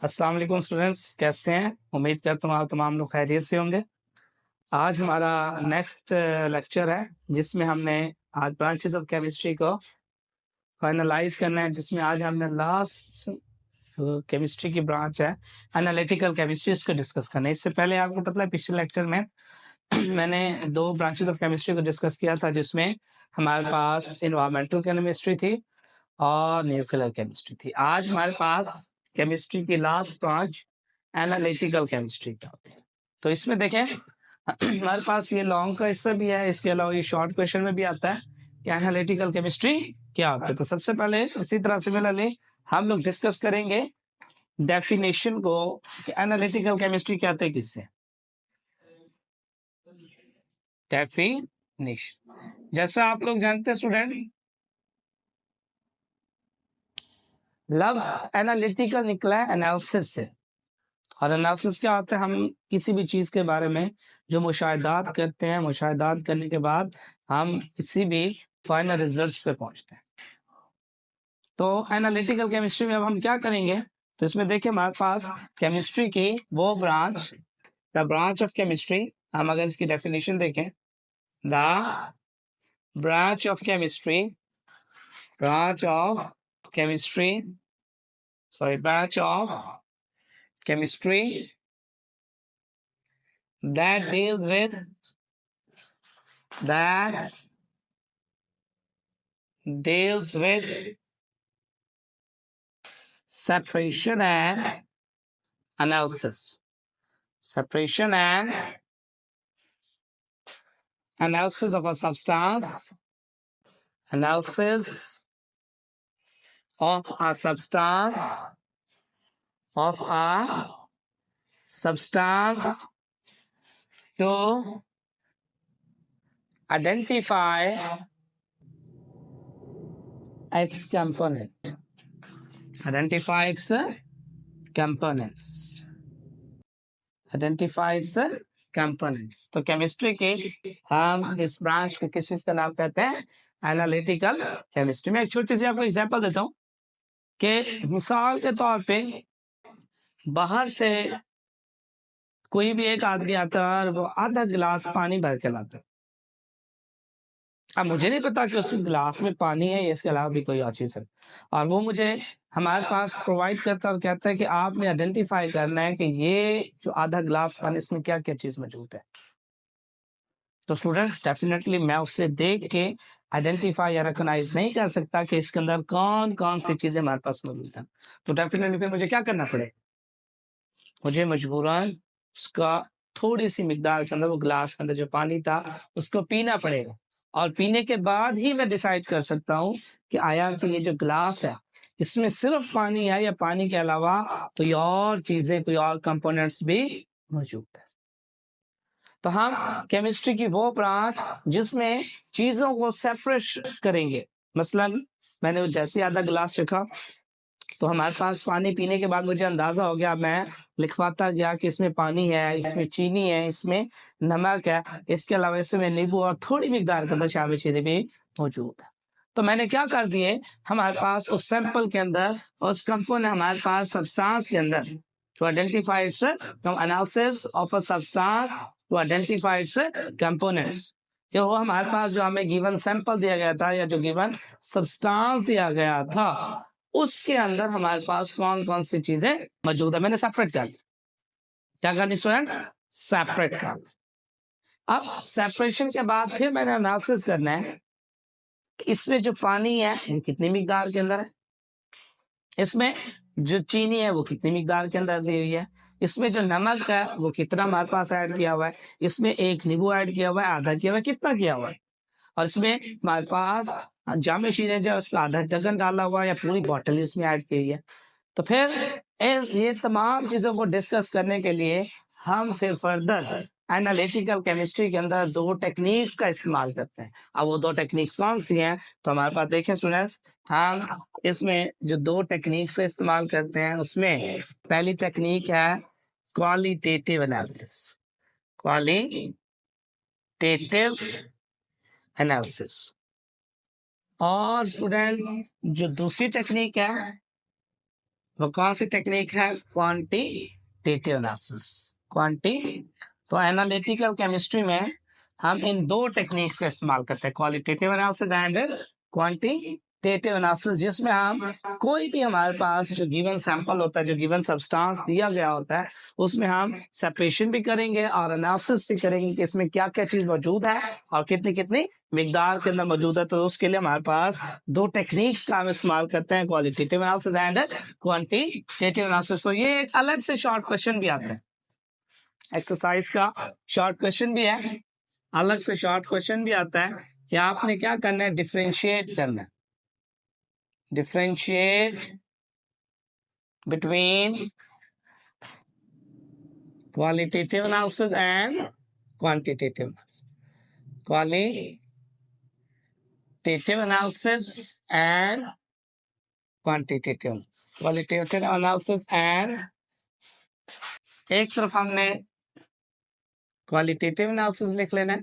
अस्सलाम वालेकुम स्टूडेंट्स, कैसे हैं? उम्मीद करता हूँ आप तमाम लोग खैरियत से होंगे। आज हमारा नेक्स्ट लेक्चर है जिसमें हमने आज ब्रांचेस ऑफ केमिस्ट्री को फाइनलाइज करना है, जिसमें आज हमने लास्ट केमिस्ट्री की ब्रांच है एनालिटिकल केमिस्ट्री, इसको डिस्कस करना है। इससे पहले आपको पता है पिछले लेक्चर में मैंने दो ब्रांचेस ऑफ केमिस्ट्री को डिस्कस किया था, जिसमें हमारे पास इन्वायरमेंटल केमिस्ट्री थी और न्यूक्लियर केमिस्ट्री थी। आज हमारे पास केमिस्ट्री की लास्ट ब्रांच एनालिटिकल केमिस्ट्री का होती है। तो इसमें देखें हमारे पास ये लॉन्ग का हिस्सा भी है, इसके अलावा ये शॉर्ट क्वेश्चन में भी आता है कि एनालिटिकल केमिस्ट्री क्या होती है। तो सबसे पहले इसी तरह सिमिलरली हम लोग डिस्कस करेंगे डेफिनेशन को कि एनालिटिकल केमिस्ट्री कहते हैं किससे। डेफिनेशन जैसा आप लोग जानते हैं स्टूडेंट, लफ्ज एनालिटिकल निकला है एनालिसिस से, और एनालिसिस क्या होता है? हम किसी भी चीज के बारे में जो मुशाहिदात करते हैं, मुशाहिदात करने के बाद हम किसी भी फाइनल रिजल्ट्स पे पहुंचते हैं। तो एनालिटिकल केमिस्ट्री में अब हम क्या करेंगे, तो इसमें देखिए हमारे पास केमिस्ट्री की वो branch, the branch of chemistry, हम अगर इसकी डेफिनेशन देखें, the branch of chemistry, branch of chemistry, sorry branch of chemistry that deals with separation and analysis, separation and analysis of a substance, analysis of a substance, of a substance to identify its component, identify its components, identify its components। तो chemistry के हम इस branch को किस चीज का नाम कहते हैं? Analytical chemistry. में एक छोटी सी आपको एग्जांपल देता हूँ कि मिसाल के तौर पे बाहर से कोई भी एक आदमी आता है और वो आधा गिलास पानी भर के लाता है। अब मुझे नहीं पता कि उस गिलास में पानी है या इसके अलावा भी कोई और चीज है, और वो मुझे हमारे पास प्रोवाइड करता है और कहता है कि आपने आइडेंटिफाई करना है कि ये जो आधा गिलास पानी, इसमें क्या क्या चीज मौजूद है। तो स्टूडेंट्स डेफिनेटली मैं उससे देख के आइडेंटिफाई या रिकॉग्नाइज नहीं कर सकता कि इसके अंदर कौन कौन सी चीजें हमारे पास मौजूद है। तो डेफिनेटली फिर मुझे क्या करना पड़ेगा? मुझे मजबूरन उसका थोड़ी सी मिकदार के अंदर, वो गिलास के अंदर जो पानी था, उसको पीना पड़ेगा, और पीने के बाद ही मैं डिसाइड कर सकता हूँ कि आया कि ये जो गिलास है इसमें सिर्फ पानी है या पानी के अलावा कोई और चीजें, कोई और कंपोनेंट्स भी मौजूद है। तो हम केमिस्ट्री की वो ब्रांच जिसमें चीजों को सेपरेट करेंगे, मसलन मैंने जैसे आधा गिलास रखा तो हमारे पास पानी पीने के बाद मुझे अंदाजा हो गया, मैं लिखवाता गया कि इसमें पानी है, इसमें चीनी है, इसमें नमक है, इसके अलावा इसमें नींबू और थोड़ी मिकदार के अंदर शामिल चीजें भी मौजूद है। तो मैंने क्या कर दिए, हमारे पास उस सैंपल के अंदर, उस कंपोनेंट हमारे पास सब्सटेंस के अंदर, to identify its analysis of a substance to identify its components, कि वो हमारे पास जो हमें गिवन सैंपल दिया गया था या जो गिवन सब्सटेंस दिया गया था, उसके अंदर हमारे पास कौन कौन सी चीजें मौजूद है, मैंने सेपरेट कर दिया। क्या करनी स्टूडेंट्स? सेपरेट कर। अब सेपरेशन के बाद फिर मैंने एनालिसिस करना है कि इसमें जो पानी है वो कितनी मिकदार के अंदर है, इसमें जो चीनी है वो कितनी मिकदार के अंदर दी हुई है, इसमें जो नमक है वो कितना हमारे पास ऐड किया हुआ है, इसमें एक नींबू ऐड किया हुआ है, आधा किया हुआ है, कितना किया हुआ है, और इसमें हमारे पास जामे शीरे जो उसका आधा ढक्कन डाला हुआ है या पूरी बॉटल उसमें ऐड की है। तो फिर ये तमाम चीजों को डिस्कस करने के लिए हम फिर फर्दर एनालिटिकल केमिस्ट्री के अंदर दो टेक्निक्स का इस्तेमाल करते हैं। अब वो दो टेक्निक्स कौन सी हैं? तो हमारे पास देखें स्टूडेंट्स, हम इसमें जो दो टेक्निक्स का इस्तेमाल करते हैं उसमें पहली टेक्निक है क्वालिटेटिव एनालिसिस, क्वालिटेटिव एनालिसिस, और स्टूडेंट जो दूसरी टेक्निक है वो कौन सी टेक्निक है? Quantitative analysis. तो एनालिटिकल केमिस्ट्री में हम इन दो टेक्निक्स का इस्तेमाल करते हैं, qualitative analysis and quantitative analysis, जिसमें हम कोई भी हमारे पास जो गिवन सैंपल होता है, जो गिवन सब्सटेंस दिया गया होता है, उसमें हम सेपरेशन भी करेंगे और एनालिसिस भी करेंगे कि इसमें क्या क्या चीज मौजूद है और कितनी कितनी मिकदार के अंदर मौजूद है। तो उसके लिए हमारे पास दो टेक्निक्स का हम इस्तेमाल करते हैं, qualitative analysis and quantitative analysis. तो ये एक अलग से शॉर्ट क्वेश्चन भी आता है, एक्सरसाइज का शॉर्ट क्वेश्चन भी है, अलग से शॉर्ट क्वेश्चन भी आता है कि आपने क्या करना है, डिफरेंशिएट करना है, differentiate between qualitative analysis and quantitative analysis, qualitative analysis and quantitative analysis, qualitative analysis and एक तरफ हमने क्वालिटेटिव एनालिसिस लिख लेना है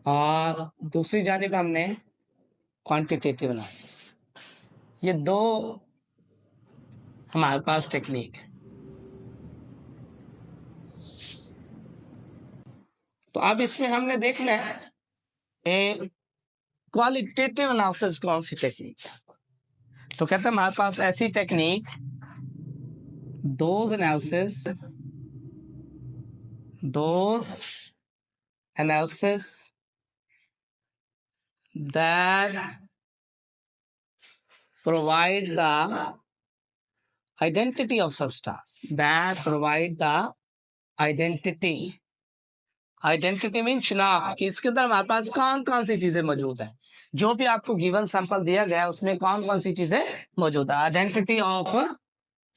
और दूसरी जानिब हमने क्वांटिटेटिव एनालिसिस। ये दो हमारे पास टेक्निक है। तो अब इसमें हमने देखना है क्वालिटेटिव एनालिसिस कौन सी टेक्निक है। तो कहते हैं हमारे पास ऐसी technique, those analysis that provide the identity of substance, that provide the identity means शिनाख्त, कि इसके अंदर हमारे पास कौन कौन सी चीजें मौजूद हैं। जो भी आपको गिवन सैंपल दिया गया है उसमें कौन कौन सी चीजें मौजूद है, आइडेंटिटी ऑफ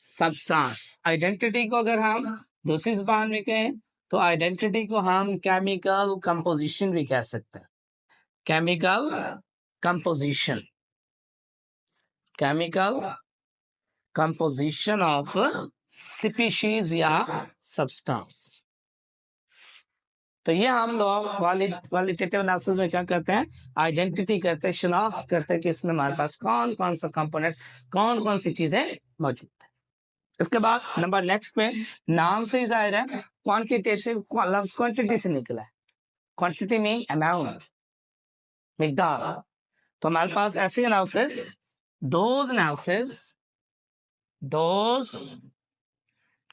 सब्सटेंस। आइडेंटिटी को अगर हम दूसरी जुबान में कहें तो आइडेंटिटी को हम केमिकल कंपोजिशन भी कह सकते हैं, chemical composition, chemical composition of species या सब्सटेंस। तो ये हम लोग क्वालिटेटिव एनालिसिस में क्या करते हैं, आइडेंटिटी करते हैं, शिनाख्त करते हैं कि इसमें हमारे पास कौन कौन सा कंपोनेंट, कौन कौन सी चीजें मौजूद है। इसके बाद नंबर नेक्स्ट पे, नाम से ही जाहिर है क्वांटिटेटिव लफ्ज क्वांटिटी से निकला है, क्वांटिटी मीन अमाउंट, मिकदार। तो हमारे पास ऐसी analysis, those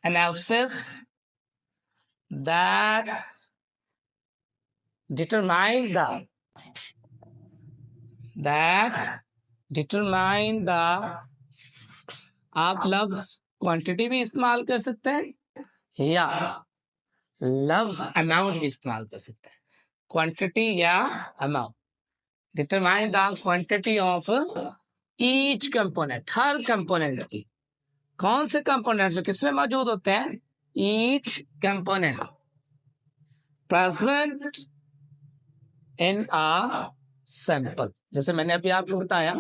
analysis that determine the आप लफ्ज क्वांटिटी भी इस्तेमाल कर सकते हैं या लफ्ज अमाउंट भी इस्तेमाल कर सकते हैं, क्वांटिटी या amount. Determine the quantity of each component, her component की, कौन से कंपोनेंट जो किसमें मौजूद होते हैं, each component present in a sample. जैसे मैंने अभी आपको बताया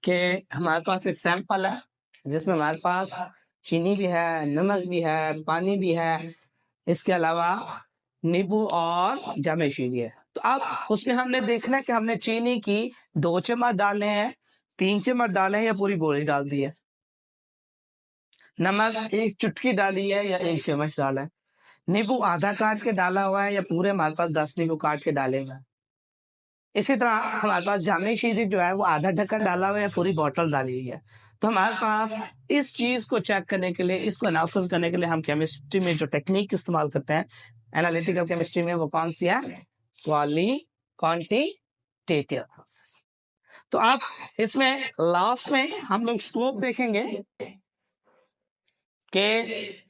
कि हमारे पास एक सैंपल है जिसमें हमारे पास चीनी भी है, नमक भी है, पानी भी है, इसके अलावा नींबू और जामेशी है। तो अब उसमें हमने देखना है कि हमने चीनी की 2 चम्मच डाले हैं, 3 चम्मच डाले हैं या पूरी बोरी डाल दी है, नमक 1 चुटकी डाली है या 1 चम्मच डाला है, नींबू आधा काट के डाला हुआ है या पूरे हमारे पास 10 नींबू काट के डाले हुए हैं। इसी तरह हमारे पास जामे शीरी जो है वो आधा ढक्कन डाला हुआ है या पूरी बोतल डाली हुई है। तो हमारे पास इस चीज को चेक करने के लिए, इसको एनालिसिस करने के लिए हम केमिस्ट्री में जो टेक्निक इस्तेमाल करते हैं एनालिटिकल केमिस्ट्री में, वो कौन सी है, क्वांटिटेटिव एनालिसिस। तो आप इसमें लास्ट में हम लोग स्कोप देखेंगे कि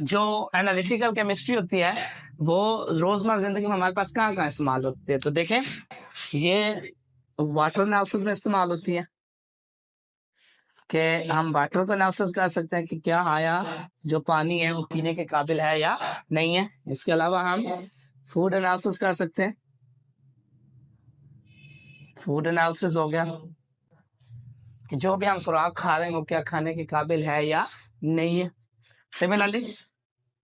जो एनालिटिकल केमिस्ट्री होती है वो रोजमर्रा जिंदगी में हमारे पास कहाँ कहाँ इस्तेमाल होती है। तो देखें, ये वाटर एनालिसिस में इस्तेमाल होती है कि हम वाटर को एनालिसिस कर सकते हैं कि क्या आया जो पानी है वो पीने के काबिल है या नहीं है। इसके अलावा हम फूड एनालिसिस कर सकते हैं, फूड एनालिसिस हो गया कि जो भी हम खुराक खा रहे हैं वो क्या खाने के काबिल है या नहीं है। सिमिलरली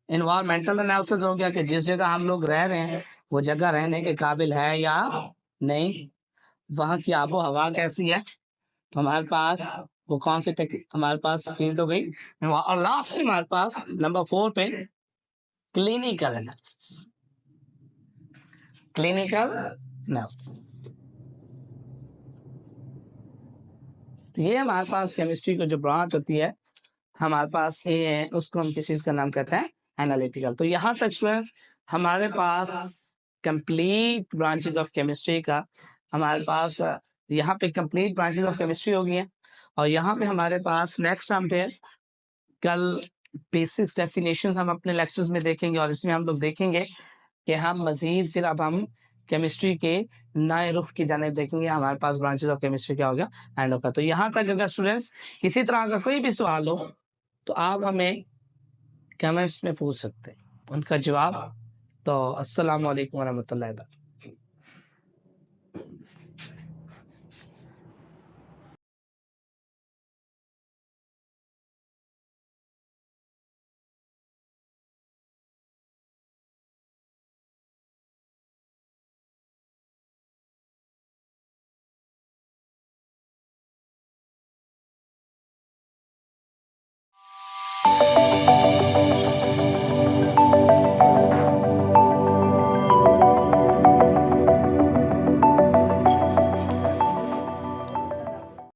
एनवायरमेंटल एनालिसिस हो गया कि जिस जगह हम लोग रह रहे हैं वो जगह रहने के काबिल है या नहीं, वहाँ की आबो हवा कैसी है, तो हमारे पास वो कौन सी हमारे पास फील्ड हो गई। और लास्ट में हमारे पास नंबर 4 पे क्लिनिकल एनालिसिस। क्लिनिकल एनालिसिस, तो ये हमारे पास केमिस्ट्री की जो ब्रांच होती है हमारे पास ये है, उसको हम किस चीज का नाम कहते हैं, एनालिटिकल। तो यहाँ तक स्टूडेंट्स हमारे पास कंप्लीट ब्रांचेस ऑफ केमिस्ट्री का हमारे पास यहाँ पे कंप्लीट ब्रांचेस ऑफ केमिस्ट्री हो गई हैं। और यहाँ पे हमारे पास नेक्स्ट हम पे कल बेसिक्स डेफिनेशंस हम अपने लेक्चर्स में देखेंगे, और इसमें हम लोग देखेंगे कि हम मजीद फिर अब हम केमिस्ट्री के नए रुख की जाने देखेंगे। हमारे पास ब्रांचेस ऑफ केमिस्ट्री क्या हो गया, एंड होगा। तो यहाँ तक अगर स्टूडेंट्स किसी तरह का कोई भी सवाल हो तो आप हमें कमेंट्स में पूछ सकते हैं, उनका जवाब। तो अस्सलाम वालेकुम वरहमतुल्लाहि वबरकातुहू।